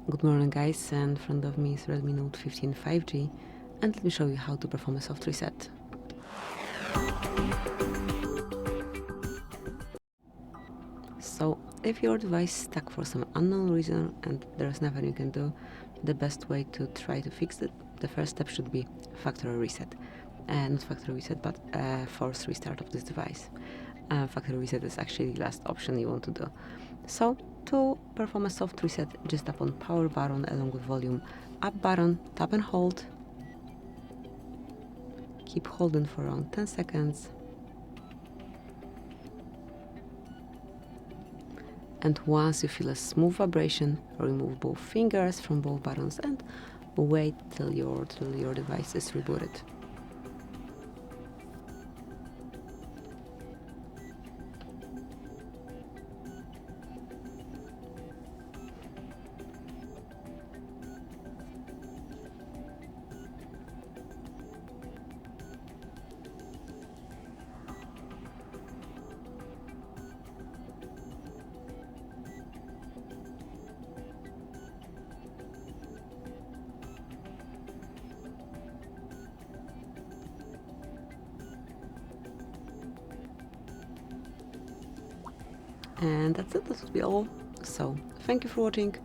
Good morning guys, and in front of me is Redmi Note 15 5G, and let me show you how to perform a soft reset. So, if your device is stuck for some unknown reason and there's nothing you can do, the best way to try to fix it, the first step should be factory reset. Not factory reset, but forced restart of this device. Factory reset is actually the last option you want to do. So, to perform a soft reset, just tap on power button along with volume up button, tap and hold. Keep holding for around 10 seconds. And once you feel a smooth vibration, remove both fingers from both buttons and wait till your device is rebooted. And that's it, that would be all. So, thank you for watching,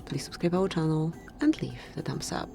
please subscribe our channel and leave the thumbs up.